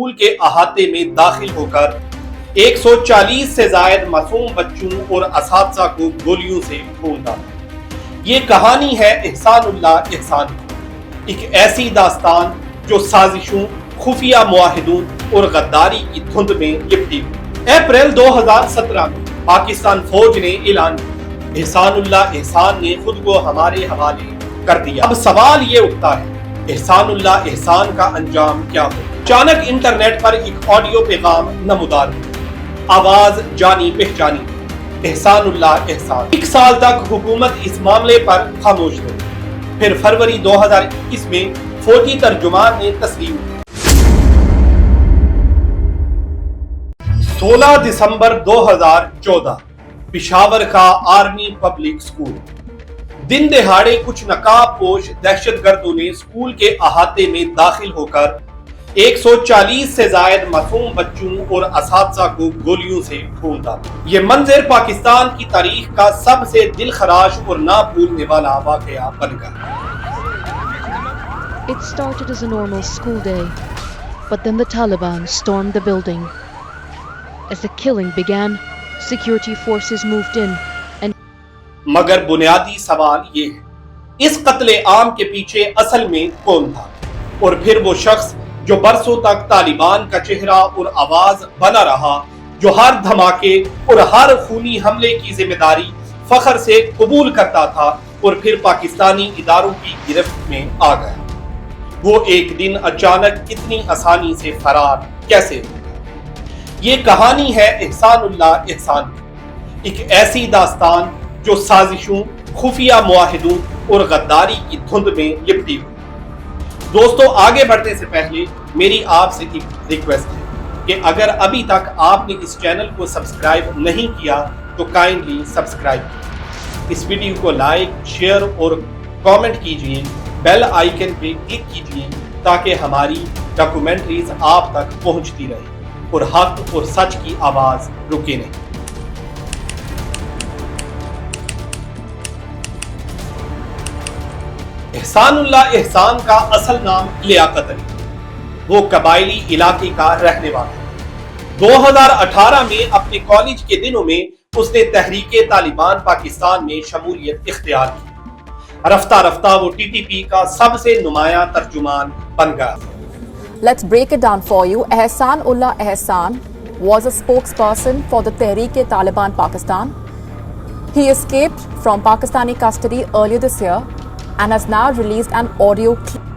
School کے احاطے میں داخل ہو کر 140 سے زائد معصوم بچوں اور اساتذہ کو گولیوں سے بھون ڈالا۔ یہ کہانی ہے احسان اللہ احسان کی، ایک ایسی داستان جو سازشوں، خفیہ معاہدوں اور غداری کی دھند میں لپٹی ہوئی۔ اپریل 2017 میں پاکستان فوج نے اعلان کیا، احسان اللہ احسان نے خود کو ہمارے حوالے کر دیا۔ اب سوال یہ اٹھتا ہے، احسان اللہ احسان کا انجام کیا ہو؟ اچانک انٹرنیٹ پر ایک آڈیو پیغام نمودار ہوا، آواز جانی پہچانی، احسان اللہ احسان۔ ایک سال تک حکومت اس معاملے پر خاموش رہی، پھر فروری 2021 میں فوجی ترجمان نے تسلیم کی۔ 16 دسمبر 2014 پشاور کا آرمی پبلک اسکول۔ دن دہاڑے کچھ نقاب پوش دہشت گردوں نے اسکول کے احاطے میں داخل ہو کر 140 سے زائد معصوم بچوں اور اساتذہ کو گولیوں سے بھون ڈالا۔ یہ منظر پاکستان کی تاریخ کا سب سے دل خراش اور نہ بھولنے والا واقعہ بن گیا۔ It started as a normal school day, but then the Taliban stormed the building. As the killing began, security forces moved in and مگر بنیادی سوال یہ ہے، اس قتل عام کے پیچھے اصل میں کون تھا؟ اور پھر وہ شخص جو برسوں تک طالبان کا چہرہ اور آواز بنا رہا، جو ہر دھماکے اور ہر خونی حملے کی ذمہ داری فخر سے قبول کرتا تھا اور پھر پاکستانی اداروں کی گرفت میں آ گیا، وہ ایک دن اچانک اتنی آسانی سے فرار کیسے ہو گیا؟ یہ کہانی ہے احسان اللہ احسان کی، ایک ایسی داستان جو سازشوں، خفیہ معاہدوں اور غداری کی دھند میں لپٹی ہوئی۔ دوستو، آگے بڑھنے سے پہلے میری آپ سے ایک ریکویسٹ ہے کہ اگر ابھی تک آپ نے اس چینل کو سبسکرائب نہیں کیا تو کائنڈلی سبسکرائب کیجیے، اس ویڈیو کو لائک، شیئر اور کامنٹ کیجیے، بیل آئیکن پہ کلک کیجیے تاکہ ہماری ڈاکومنٹریز آپ تک پہنچتی رہے اور حق اور سچ کی آواز رکے نہیں۔ احسان اللہ احسان کا اصل نام لیاقت علی، وہ قبائلی علاقے کا رہنے والا ہے۔ 2018 میں اپنے کالج کے دنوں میں اس نے تحریک طالبان پاکستان میں شمولیت اختیار کی۔ رفتہ رفتہ وہ ٹی ٹی پی کا سب سے نمایاں ترجمان بن گیا۔ Let's break it down for you. Ehsan Ullah Ehsan was a spokesperson for the Tehreek-e-Taliban Pakistan. He escaped from Pakistani custody earlier this year and has now released an audio clip.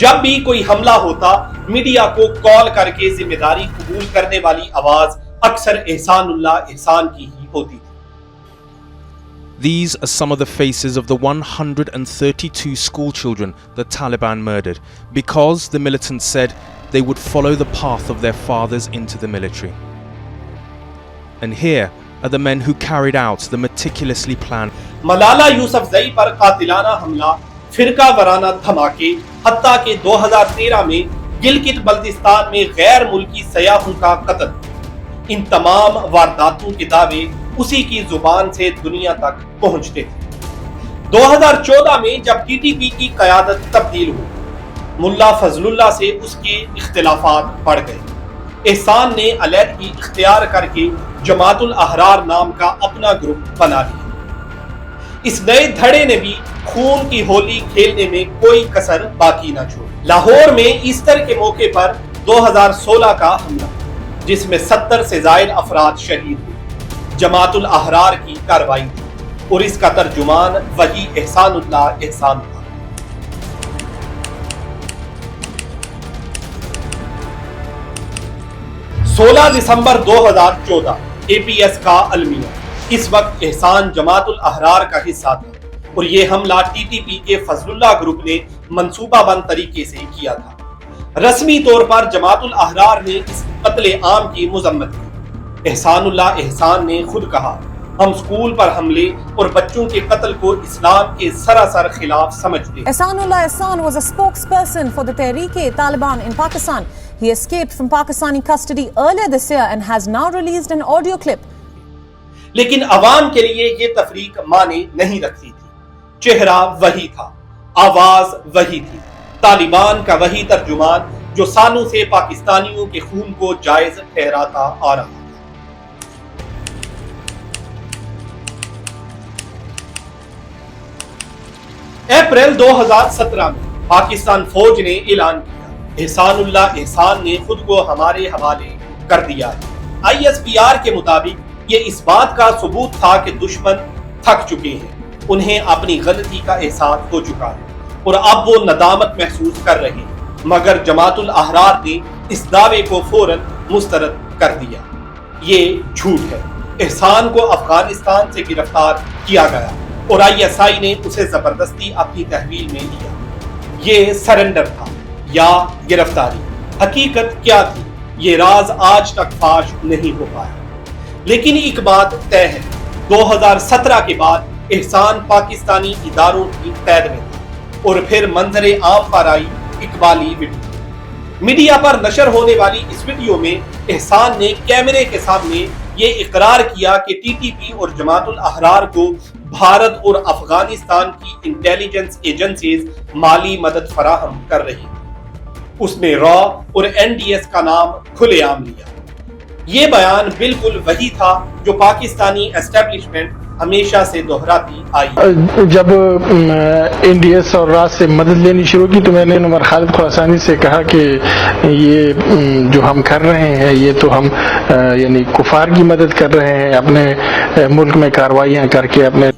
جب بھی کوئی حملہ ہوتا، media کو کال کر کے ذمہ داری قبول کرنے والی آواز اکثر احسان اللہ احسان کی ہی ہوتی تھی۔ These are some of the faces of the 132 school children the Taliban murdered because the militants said they would follow the path of their fathers into the military. And here are the men who carried out the meticulously planned Malala Yousafzai پر قاتلانہ حملہ، فرقہ وارانہ دھماکے، حتیٰ کہ 2013 میں گلگت بلتستان میں غیر ملکی سیاحوں کا قتل، ان تمام وارداتوں کے دعوے اسی کی زبان سے دنیا تک پہنچتے تھے۔ 2014 میں جب ٹی ٹی پی کی قیادت تبدیل ہوئی، ملا فضل اللہ سے اس کے اختلافات بڑھ گئے۔ احسان نے علیحدگی اختیار کر کے جماعت الاحرار نام کا اپنا گروپ بنا لیا۔ اس نئے دھڑے نے بھی خون کی ہولی کھیلنے میں کوئی کسر باقی نہ چھوڑی۔ لاہور میں ایسٹر کے موقع پر 2016 کا حملہ، جس میں 70 سے زائد افراد شہید ہوئے، جماعت الاحرار کی کارروائی تھی اور اس کا ترجمان وہی احسان اللہ احسان تھا۔ 16 دسمبر 2014 اے پی ایس کا المیہ۔ اس وقت احسان جماعت الاحرار کا حصہ تھا اور یہ حملہ ٹی ٹی پی کے فضل اللہ گروپ نے منصوبہ بند طریقے سے کیا تھا۔ رسمی طور پر جماعت الاحرار نے اس قتل عام کی مذمت کی۔ احسان اللہ احسان نے خود کہا، ہم سکول پر حملے اور بچوں کے قتل کو اسلام کے سراسر خلاف سمجھتے ہیں۔ Ehsan Ullah Ehsan was a spokesperson for the Tehreek-e-Taliban in Pakistan. He escaped from Pakistani custody earlier this year and has now released an audio clip. لیکن عوام کے لیے یہ تفریق معنی نہیں رکھتی تھی۔ چہرہ وہی تھا، آواز وہی تھی، طالبان کا وہی ترجمان جو سالوں سے پاکستانیوں کے خون کو جائز ٹھہراتا آ رہا ہے۔ اپریل 2017 میں پاکستان فوج نے اعلان کیا، احسان اللہ احسان نے خود کو ہمارے حوالے کر دیا ہے۔ ISPR کے مطابق یہ اس بات کا ثبوت تھا کہ دشمن تھک چکے ہیں، انہیں اپنی غلطی کا احساس ہو چکا ہے اور اب وہ ندامت محسوس کر رہے ہیں، مگر جماعت الاحرار نے اس دعوے کو فوراً مسترد کر دیا۔ یہ جھوٹ ہے۔ احسان کو افغانستان سے گرفتار کیا گیا اور ISI نے اسے زبردستی اپنی تحویل میں لیا۔ یہ سرنڈر تھا یا گرفتاری؟ حقیقت کیا تھی یہ راز آج تک فاش نہیں ہو پایا، لیکن ایک بات طے ہے، 2017 کے بعد احسان پاکستانی اداروں کی قید میں تھا اور پھر منظر عام پر آئی اقبالی ویڈیو۔ میڈیا پر نشر ہونے والی اس ویڈیو میں احسان نے کیمرے کے سامنے یہ اقرار کیا کہ TTP اور جماعت الاحرار کو بھارت اور افغانستان کی انٹیلیجنس ایجنسیز مالی مدد فراہم کر رہی ہیں۔ اس نے را اور NDS کا نام کھلے عام لیا۔ یہ بیان بالکل وہی تھا جو پاکستانی اسٹیبلشمنٹ ہمیشہ سے دہراتی آئی۔ جب NDS اور راز سے مدد لینی شروع کی تو میں نے عمر خالد خراسانی سے کہا کہ یہ جو ہم کر رہے ہیں یہ تو ہم یعنی کفار کی مدد کر رہے ہیں، اپنے ملک میں کارروائیاں کر کے اپنے۔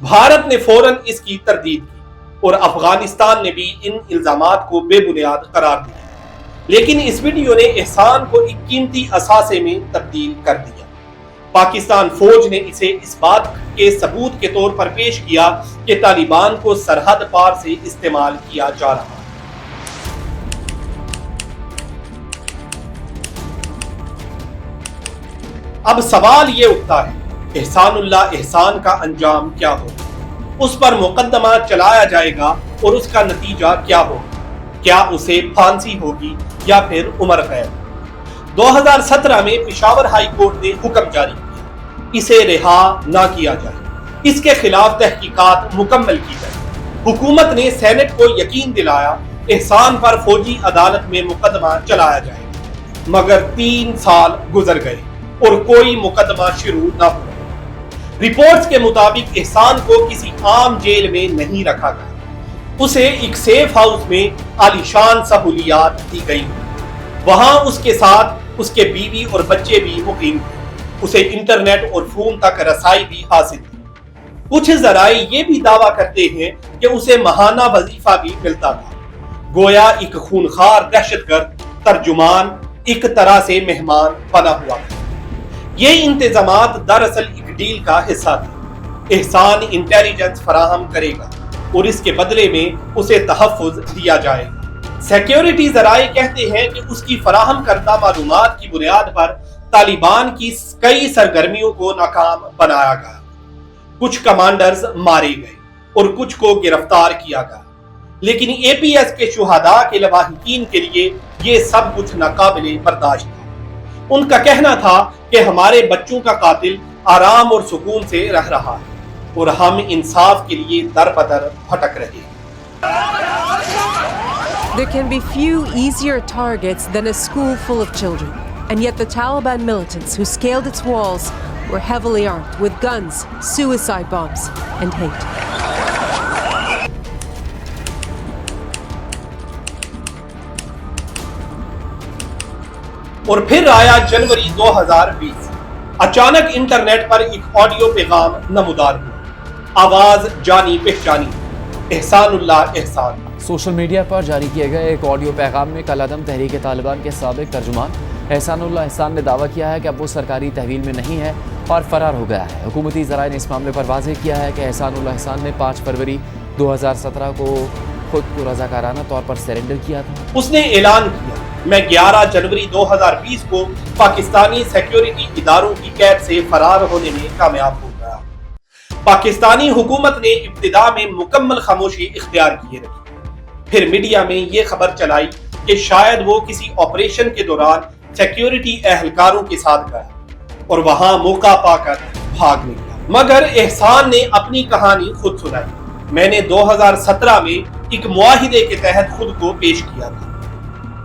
بھارت نے فوراً اس کی تردید کی اور افغانستان نے بھی ان الزامات کو بے بنیاد قرار دیا، لیکن اس ویڈیو نے احسان کو ایک قیمتی اثاثے میں تبدیل کر دیا۔ پاکستان فوج نے اسے اس بات کے ثبوت کے طور پر پیش کیا کہ طالبان کو سرحد پار سے استعمال کیا جا رہا ہے۔ اب سوال یہ اٹھتا ہے، احسان اللہ احسان کا انجام کیا ہوگا؟ اس پر مقدمہ چلایا جائے گا اور اس کا نتیجہ کیا ہوگا؟ کیا اسے پھانسی ہوگی یا پھر عمر قید؟ 2017 میں پشاور ہائی کورٹ نے حکم جاری کیا اسے رہا نہ کیا جائے، اس کے خلاف تحقیقات مکمل کی گئی۔ حکومت نے سینٹ کو یقین دلایا احسان پر فوجی عدالت میں مقدمہ چلایا جائے گا، مگر 3 سال گزر گئے اور کوئی مقدمہ شروع نہ ہوا۔ رپورٹس کے مطابق احسان کو کسی عام جیل میں نہیں رکھا گیا، اسے ایک سیف ہاؤس میں عالیشان سہولیات دی گئی، وہاں اس کے ساتھ اس کے بیوی اور بچے بھی مقیم تھے، اسے انٹرنیٹ اور فون تک رسائی بھی حاصل تھی۔ کچھ ذرائع یہ بھی دعویٰ کرتے ہیں کہ اسے ماہانہ وظیفہ بھی ملتا تھا، گویا ایک خونخوار دہشت گرد ترجمان ایک طرح سے مہمان بنا ہوا تھا۔ یہ انتظامات دراصل ایک ڈیل کا حصہ تھے، احسان انٹیلیجنس فراہم کرے گا اور اس کے بدلے میں اسے تحفظ دیا جائے گا۔ سیکیورٹی ذرائع کہتے ہیں کہ اس کی فراہم کردہ معلومات کی بنیاد پر طالبان کی کئی سرگرمیوں کو ناکام بنایا گیا، کچھ کمانڈرز مارے گئے اور کچھ کو گرفتار کیا گیا، لیکن APS کے شہداء کے لواحقین کے لیے یہ سب کچھ ناقابل برداشت تھا۔ ان کا کہنا تھا کہ ہمارے بچوں کا قاتل آرام اور سکون سے رہ رہا ہے اور ہم انصاف کے لیے در بدر بھٹک رہے ہیں۔ There can be few easier targets than a school full of children, and yet the Taliban militants who scaled its walls were heavily armed with guns, suicide bombs, and hate. اور پھر آیا جنوری 2020، اچانک انٹرنیٹ پر ایک audio پیغام نمودار ہوا، آواز جانی پہچانی، احسان اللہ احسان۔ سوشل میڈیا پر جاری کیے گئے ایک آڈیو پیغام میں کالعدم تحریک طالبان کے سابق ترجمان احسان اللہ احسان نے دعویٰ کیا ہے کہ اب وہ سرکاری تحویل میں نہیں ہے اور فرار ہو گیا ہے۔ حکومتی ذرائع نے اس معاملے پر واضح کیا ہے کہ احسان اللہ احسان نے 5 فروری 2017 کو خود کو رضاکارانہ طور پر سرنڈر کیا تھا۔ اس نے اعلان کیا، میں 11 جنوری 2020 کو پاکستانی سیکیورٹی اداروں کی قید سے فرار ہونے میں کامیاب ہو گیا۔ پاکستانی حکومت نے ابتدا میں مکمل خاموشی اختیار کیے رکھی، پھر میڈیا میں یہ خبر چلائی کہ شاید وہ کسی آپریشن کے دوران سیکیورٹی اہلکاروں کے ساتھ گیا اور وہاں موقع پا کر بھاگ نکلا، مگر احسان نے اپنی کہانی خود سنائی۔ میں نے 2017 میں ایک معاہدے کے تحت خود کو پیش کیا تھا،